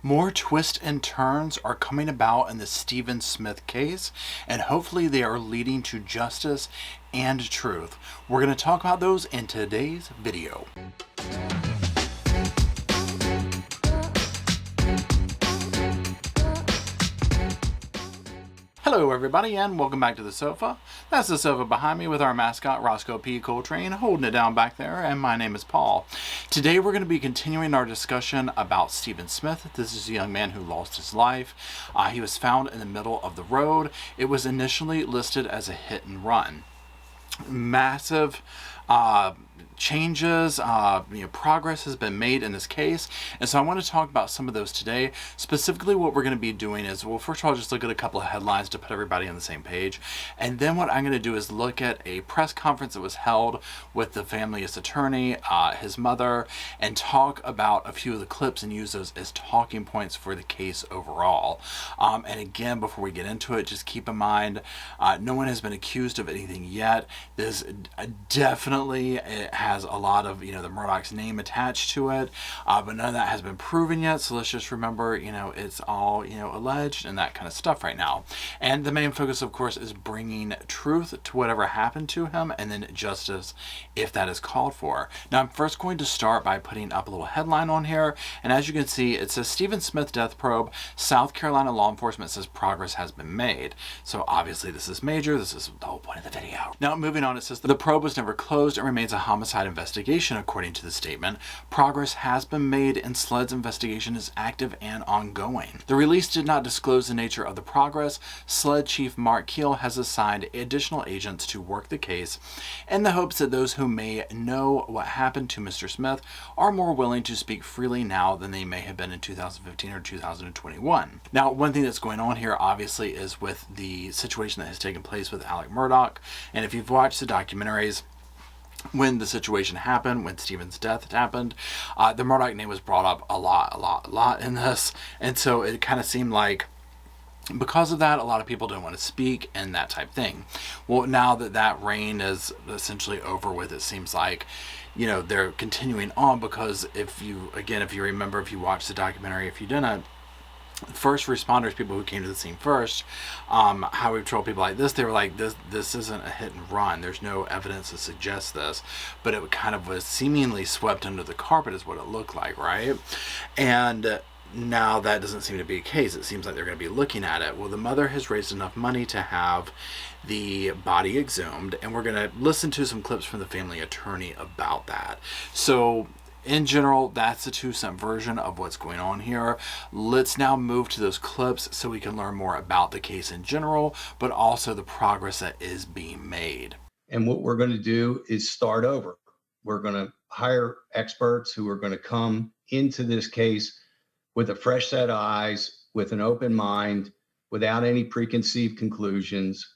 More twists and turns are coming about in the Steven Smith case, and hopefully they are leading to justice and truth. We're going to talk about those in today's video. Hello everybody and welcome back to the sofa. That's the sofa behind me with our mascot Roscoe P. Coltrane holding it down back there, and my name is Paul. Today we're going to be continuing our discussion about Steven Smith. This is a young man who lost his life. He was found in the middle of the road. It was initially listed as a hit and run. Massive changes, progress has been made in this case, and so I want to talk about some of those today. Specifically, what we're going to be doing is, well, first of all, just look at a couple of headlines to put everybody on the same page, and then what I'm going to do is look at a press conference that was held with the family's attorney, his mother, and talk about a few of the clips and use those as talking points for the case overall. And again, before we get into it, just keep in mind, no one has been accused of anything yet. This definitely has a lot of, the Murdaug's name attached to it, but none of that has been proven yet. So let's just remember, it's all, alleged and that kind of stuff right now. And the main focus, of course, is bringing truth to whatever happened to him, and then justice if that is called for. Now, I'm first going to start by putting up a little headline on here, and as you can see, it says Steven Smith death probe. South Carolina law enforcement says progress has been made. So obviously this is major. This is the whole point of the video. Now, moving on, it says the probe was never closed and remains a homicide investigation. According to the statement, progress has been made and SLED's investigation is active and ongoing. The release did not disclose the nature of the progress. SLED Chief Mark Keel has assigned additional agents to work the case in the hopes that those who may know what happened to Mr. Smith are more willing to speak freely now than they may have been in 2015 or 2021. Now, one thing that's going on here obviously is with the situation that has taken place with Alex Murdaugh, and if you've watched the documentaries, when the situation happened, when Steven's death happened, the Murdaugh name was brought up a lot in this, and so it kind of seemed like because of that, a lot of people didn't want to speak and that type thing. Well, now that that reign is essentially over with, it seems like, they're continuing on, because if you remember, if you watched the documentary, if you didn't, first responders, people who came to the scene first, highway patrol people like this, they were like, this isn't a hit and run. There's no evidence to suggest this, but it kind of was seemingly swept under the carpet is what it looked like, right? And now that doesn't seem to be the case. It seems like they're going to be looking at it. Well, the mother has raised enough money to have the body exhumed, and we're going to listen to some clips from the family attorney about that. So in general, that's the 2-cent version of what's going on here. Let's now move to those clips so we can learn more about the case in general, but also the progress that is being made. And what we're going to do is start over. We're going to hire experts who are going to come into this case with a fresh set of eyes, with an open mind, without any preconceived conclusions,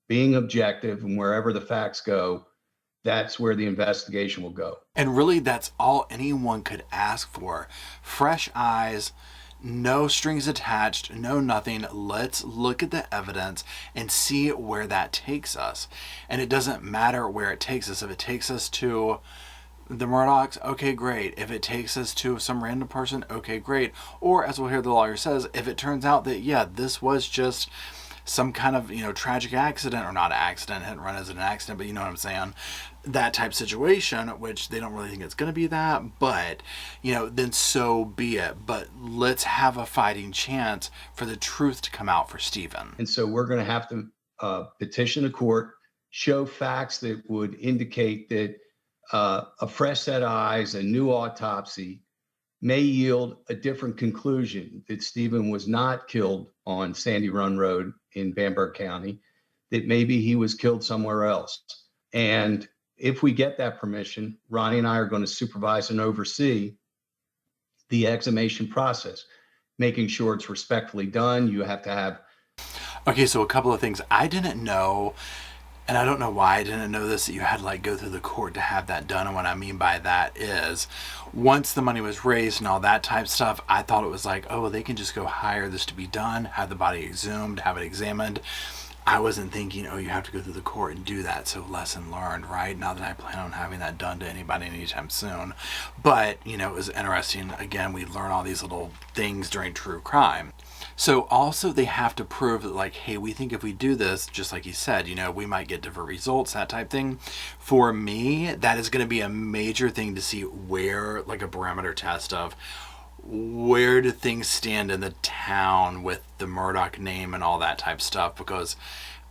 being objective, and wherever the facts go, that's where the investigation will go. And really, that's all anyone could ask for. Fresh eyes, no strings attached, no nothing. Let's look at the evidence and see where that takes us. And it doesn't matter where it takes us. If it takes us to the Murdaughs, okay, great. If it takes us to some random person, okay, great. Or, as we'll hear the lawyer says, if it turns out that, yeah, this was just some kind of, tragic accident, or not an accident, hit and run as an accident, but you know what I'm saying, that type situation, which they don't really think it's going to be that, but, then so be it. But let's have a fighting chance for the truth to come out for Steven. And so we're going to have to petition the court, show facts that would indicate that a fresh set of eyes, a new autopsy may yield a different conclusion, that Steven was not killed on Sandy Run Road in Bamberg County, that maybe he was killed somewhere else. And if we get that permission, Ronnie and I are going to supervise and oversee the exhumation process, making sure it's respectfully done. You have to have... Okay, so a couple of things. I didn't know, and I don't know why I didn't know this, that you had to go through the court to have that done. And what I mean by that is, once the money was raised and all that type stuff, I thought it was like, oh, they can just go hire this to be done, have the body exhumed, have it examined. I wasn't thinking, oh, you have to go through the court and do that. So lesson learned, right? Not that I plan on having that done to anybody anytime soon. But, it was interesting. Again, we learn all these little things during true crime. So also they have to prove that, like, hey, we think if we do this, just like you said, we might get different results, that type thing. For me, that is going to be a major thing to see where, like, a barometer test of where do things stand in the town with the Murdaugh name and all that type stuff, because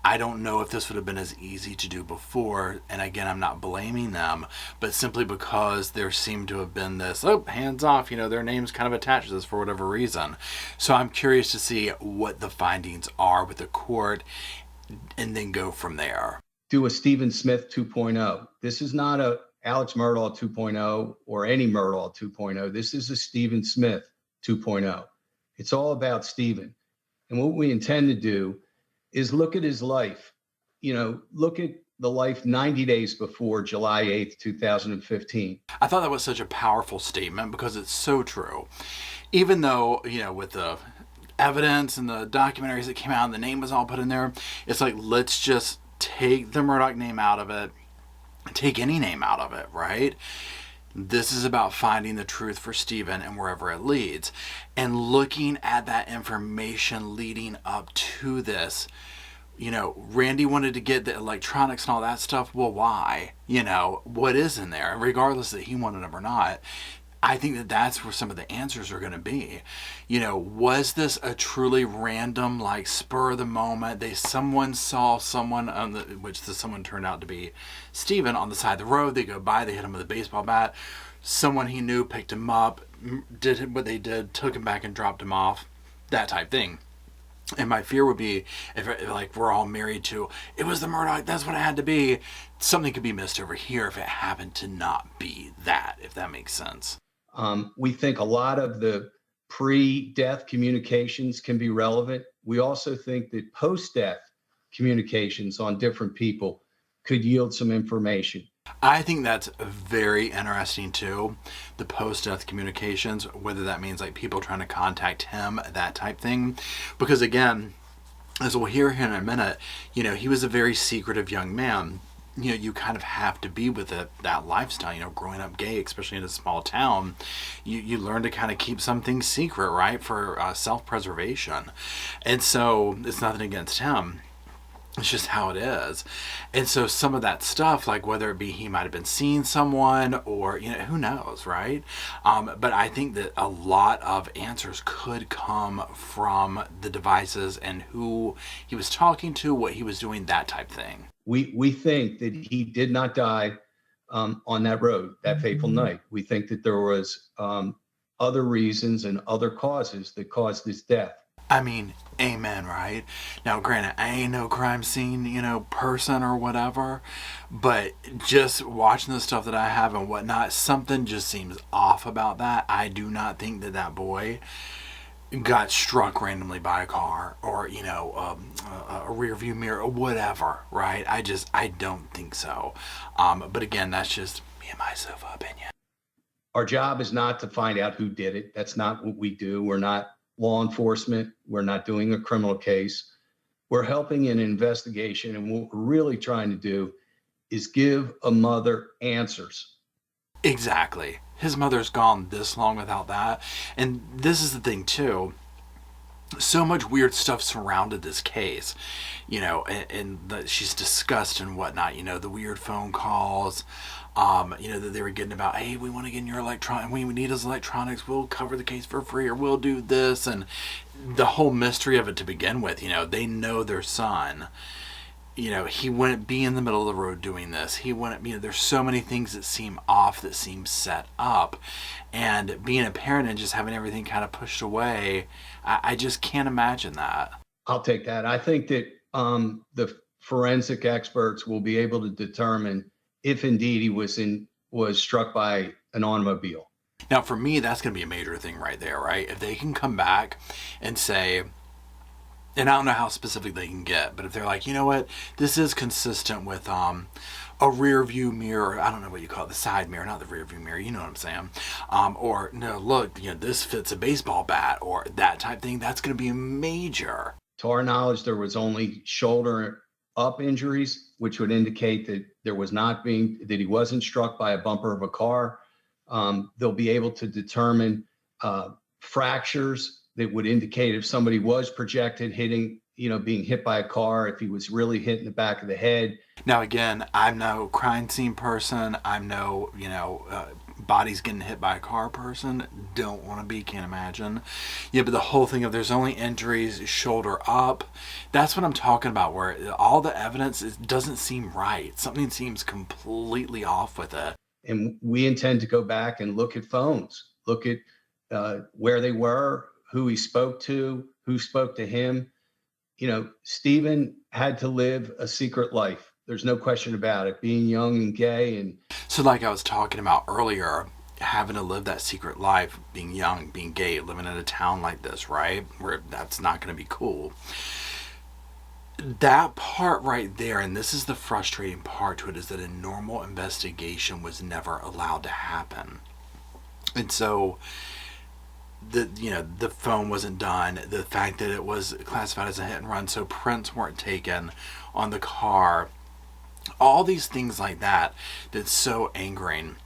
I don't know if this would have been as easy to do before. And again, I'm not blaming them, but simply because there seemed to have been this, oh, hands off, their name's kind of attached to this for whatever reason. So I'm curious to see what the findings are with the court and then go from there. Do a Stephen Smith 2.0. This is not a Alex Murdaugh 2.0 or any Murdaugh 2.0. This is a Stephen Smith 2.0. It's all about Stephen. And what we intend to do is look at his life. Look at the life 90 days before July 8th, 2015. I thought that was such a powerful statement because it's so true. Even though, with the evidence and the documentaries that came out and the name was all put in there, it's like, let's just take the Murdaugh name out of it. Take any name out of it, right? This is about finding the truth for Steven and wherever it leads. And looking at that information leading up to this, Randy wanted to get the electronics and all that stuff. Well, why? What is in there? Regardless that he wanted them or not, I think that that's where some of the answers are going to be. Was this a truly random, like, spur of the moment? Someone saw someone which the someone turned out to be Steven on the side of the road. They go by, they hit him with a baseball bat. Someone he knew picked him up, did what they did, took him back and dropped him off. That type thing. And my fear would be if, like, we're all married to, it was the Murdaugh, that's what it had to be. Something could be missed over here if it happened to not be that, if that makes sense. We think a lot of the pre-death communications can be relevant. We also think that post-death communications on different people could yield some information. I think that's very interesting too, the post-death communications, whether that means like people trying to contact him, that type thing. Because again, as we'll hear here in a minute, he was a very secretive young man. You kind of have to be with that lifestyle, growing up gay, especially in a small town, you learn to kind of keep some things secret, right? For self-preservation. And so it's nothing against him. It's just how it is. And so some of that stuff, like whether it be he might have been seeing someone or, who knows, right? But I think that a lot of answers could come from the devices and who he was talking to, what he was doing, that type thing. We think that he did not die on that road that fateful night. We think that there was other reasons and other causes that caused his death. I mean, amen, right? Now, granted, I ain't no crime scene, person or whatever, but just watching the stuff that I have and whatnot, something just seems off about that. I do not think that boy got struck randomly by a car or, a rear view mirror or whatever, right? I don't think so. But again, that's just me and my sofa opinion. Our job is not to find out who did it. That's not what we do. We're not law enforcement. We're not doing a criminal case. We're helping in an investigation. And what we're really trying to do is give a mother answers. Exactly. His mother's gone this long without that. And this is the thing too. So much weird stuff surrounded this case, and that she's discussed and whatnot, the weird phone calls, that they were getting about, hey, we want to get in your electronic, we need his electronics, we'll cover the case for free, or we'll do this, and the whole mystery of it to begin with, they know their son. He wouldn't be in the middle of the road doing this. He wouldn't be, there's so many things that seem off, that seem set up. And being a parent and just having everything kind of pushed away, I just can't imagine that. I'll take that. I think that the forensic experts will be able to determine if indeed he was struck by an automobile. Now, for me, that's going to be a major thing right there, right? If they can come back and say, and I don't know how specific they can get, but if they're like, you know what, this is consistent with a rear view mirror, I don't know what you call it, the side mirror, not the rear view mirror, you know what I'm saying? Or, no, look, this fits a baseball bat, or that type thing, that's going to be major. To our knowledge, there was only shoulder up injuries, which would indicate that he wasn't struck by a bumper of a car. They'll be able to determine fractures that would indicate if somebody was projected being hit by a car, if he was really hit in the back of the head. Now, again, I'm no crime scene person. I'm no, bodies getting hit by a car person. Don't want to be, can't imagine. Yeah, but the whole thing of there's only injuries shoulder up, that's what I'm talking about, where all the evidence doesn't seem right. Something seems completely off with it. And we intend to go back and look at phones, look at where they were, who he spoke to, who spoke to him. Steven had to live a secret life. There's no question about it, being young and gay. And so like I was talking about earlier, having to live that secret life, being young, being gay, living in a town like this, right? Where that's not going to be cool. That part right there, and this is the frustrating part to it, is that a normal investigation was never allowed to happen. And so the phone wasn't done, the fact that it was classified as a hit and run, so prints weren't taken on the car, all these things like that, that's so angering.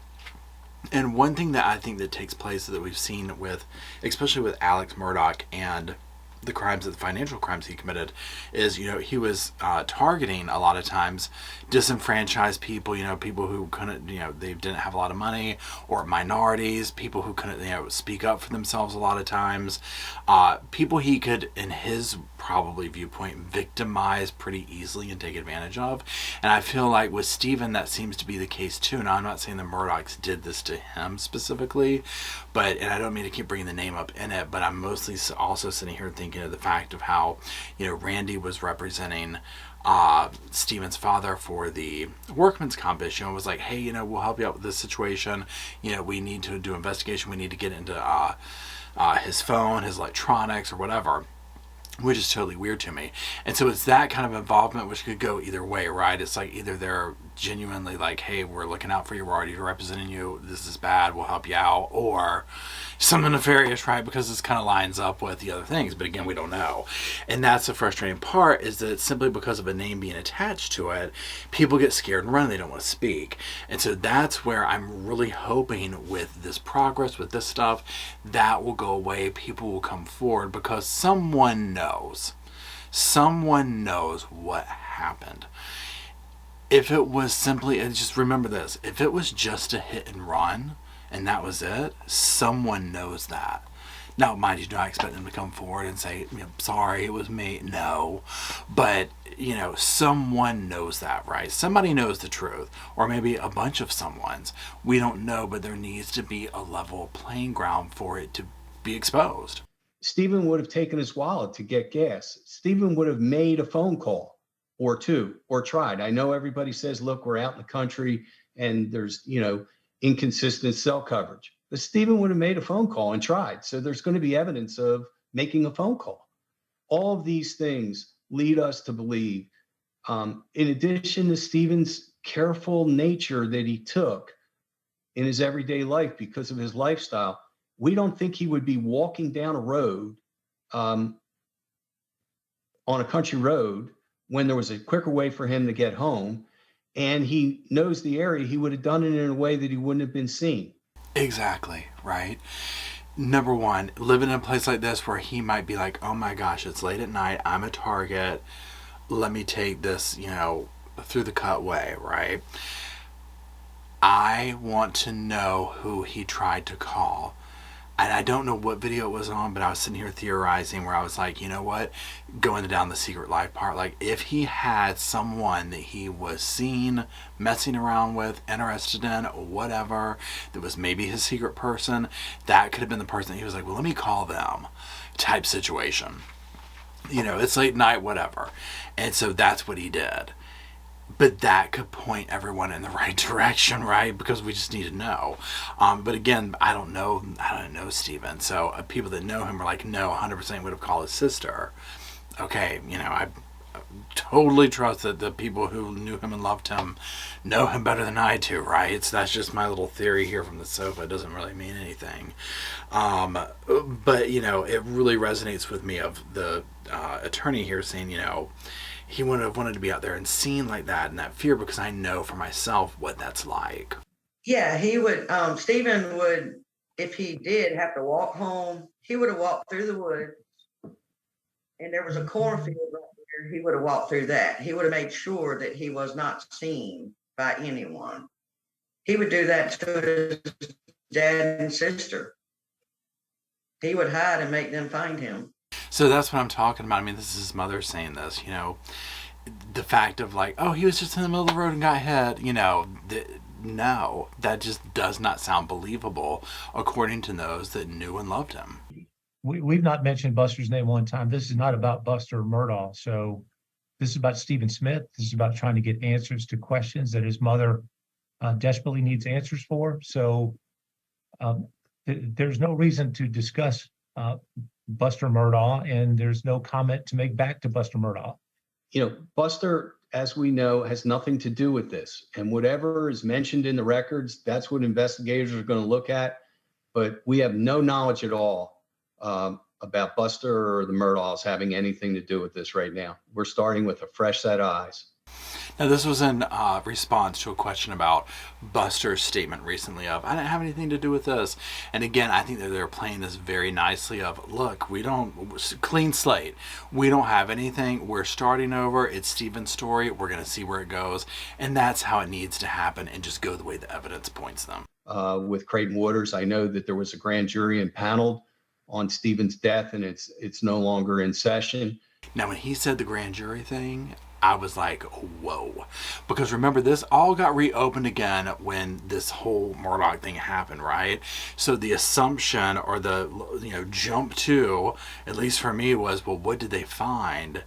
And one thing that I think that takes place that we've seen with, especially with Alex Murdaugh and the financial crimes he committed, is, he was targeting a lot of times disenfranchised people, people who couldn't, they didn't have a lot of money, or minorities, people who couldn't, speak up for themselves a lot of times, people he could, in his probably viewpoint, victimize pretty easily and take advantage of. And I feel like with Steven, that seems to be the case too. Now, I'm not saying the Murdaughs did this to him specifically, and I don't mean to keep bringing the name up in it, but I'm mostly also sitting here thinking of the fact of how, Randy was representing Steven's father for the workman's comp issue and was like, hey, we'll help you out with this situation. We need to do investigation. We need to get into his phone, his electronics, or whatever, which is totally weird to me. And so it's that kind of involvement which could go either way, right? It's like either they're genuinely like, hey, we're looking out for you, we're already representing you, this is bad, we'll help you out, or something nefarious, right? Because this kind of lines up with the other things, but again, we don't know. And that's the frustrating part, is that simply because of a name being attached to it, people get scared and run, they don't want to speak. And so that's where I'm really hoping with this progress, with this stuff, that will go away, people will come forward, because someone knows what happened. If it was simply, and just remember this, if it was just a hit and run and that was it, someone knows that. Now, mind you, do I expect them to come forward and say, sorry, it was me? No. But, someone knows that, right? Somebody knows the truth. Or maybe a bunch of someones. We don't know, but there needs to be a level playing ground for it to be exposed. Steven would have taken his wallet to get gas. Steven would have made a phone call or two, or tried. I know everybody says, look, we're out in the country and there's, inconsistent cell coverage. But Steven would have made a phone call and tried. So there's going to be evidence of making a phone call. All of these things lead us to believe, in addition to Steven's careful nature that he took in his everyday life because of his lifestyle, we don't think he would be walking down a road, on a country road, when there was a quicker way for him to get home, and he knows the area. He would have done it in a way that he wouldn't have been seen. Exactly, right? Number one, living in a place like this where he might be like, oh my gosh, it's late at night, I'm a target, let me take this, through the cut way, right? I want to know who he tried to call. And I don't know what video it was on, but I was sitting here theorizing where I was like, you know what? Going down the secret life part, like if he had someone that he was seen messing around with, interested in, or whatever, that was maybe his secret person, that could have been the person that he was like, well, let me call them type situation. It's late night, whatever. And so that's what he did. But that could point everyone in the right direction, right? Because we just need to know. But again, I don't know Steven. So people that know him are like, no, 100% would have called his sister. Okay, totally trust that the people who knew him and loved him know him better than I do, right? So that's just my little theory here from the sofa. It doesn't really mean anything. But, it really resonates with me of the attorney here saying, he would have wanted to be out there and seen like that and that fear, because I know for myself what that's like. Yeah, he would, Stephen would, if he did have to walk home, he would have walked through the woods, and there was a cornfield right there. He would have walked through that. He would have made sure that he was not seen by anyone. He would do that to his dad and sister. He would hide and make them find him. So that's what I'm talking about. I mean, this is his mother saying this, the fact of like, oh, he was just in the middle of the road and got hit, no, that just does not sound believable according to those that knew and loved him. We've not mentioned Buster's name one time. This is not about Buster Murdaugh. So this is about Stephen Smith. This is about trying to get answers to questions that his mother desperately needs answers for. So there's no reason to discuss Buster Murdaugh, and there's no comment to make back to Buster Murdaugh. Buster, as we know, has nothing to do with this. And whatever is mentioned in the records, that's what investigators are going to look at. But we have no knowledge at all about Buster or the Murdaughs having anything to do with this right now. We're starting with a fresh set of eyes. Now, this was in response to a question about Buster's statement recently of, I didn't have anything to do with this. And again, I think that they're playing this very nicely of, look, we don't, clean slate. We don't have anything. We're starting over. It's Steven's story. We're going to see where it goes. And that's how it needs to happen, and just go the way the evidence points them. With Creighton Waters, I know that there was a grand jury impaneled on Steven's death, and it's no longer in session. Now, when he said the grand jury thing, I was like, whoa. Because remember, this all got reopened again when this whole Murdaugh thing happened, right? So the assumption, or the, jump to, at least for me, was, well, what did they find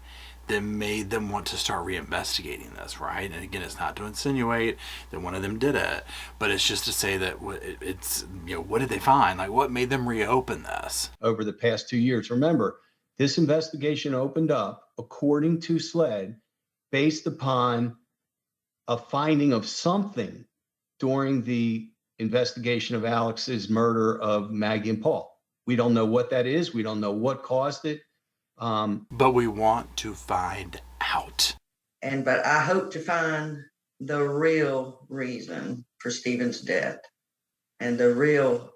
that made them want to start reinvestigating this, right? And again, it's not to insinuate that one of them did it, but it's just to say that it's, what did they find? Like, what made them reopen this? Over the past 2 years, remember, this investigation opened up, according to SLED, based upon a finding of something during the investigation of Alex's murder of Maggie and Paul. We don't know what that is. We don't know what caused it. But we want to find out. But I hope to find the real reason for Stephen's death and the real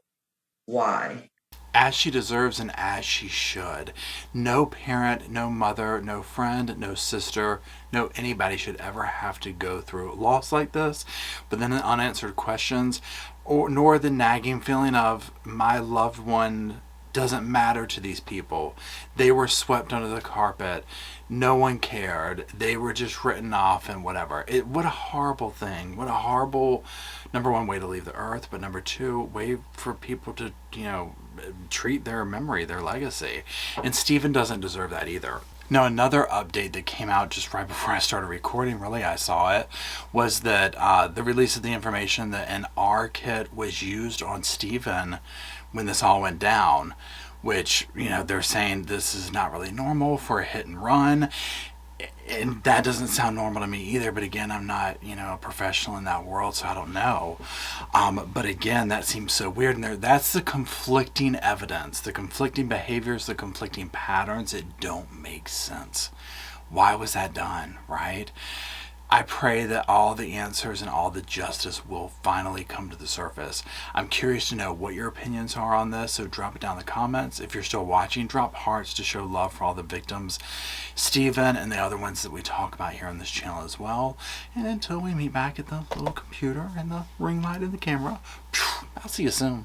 why. As she deserves and as she should. No parent, no mother, no friend, no sister, no anybody should ever have to go through loss like this, but then unanswered questions, nor the nagging feeling of, my loved one doesn't matter to these people. They were swept under the carpet. No one cared. They were just written off and whatever. What a horrible thing. What a horrible, number one, way to leave the earth, but number two, way for people to, treat their memory, their legacy. And Steven doesn't deserve that either. Now, another update that came out just right before I started recording, really, I saw it, was that the release of the information that an R kit was used on Steven when this all went down, which, they're saying this is not really normal for a hit and run. And that doesn't sound normal to me either. But again, I'm not, a professional in that world, so I don't know. But again, that seems so weird. And that's the conflicting evidence, the conflicting behaviors, the conflicting patterns that don't make sense. Why was that done, right? I pray that all the answers and all the justice will finally come to the surface. I'm curious to know what your opinions are on this, so drop it down in the comments. If you're still watching, drop hearts to show love for all the victims, Steven, and the other ones that we talk about here on this channel as well. And until we meet back at the little computer and the ring light and the camera, I'll see you soon.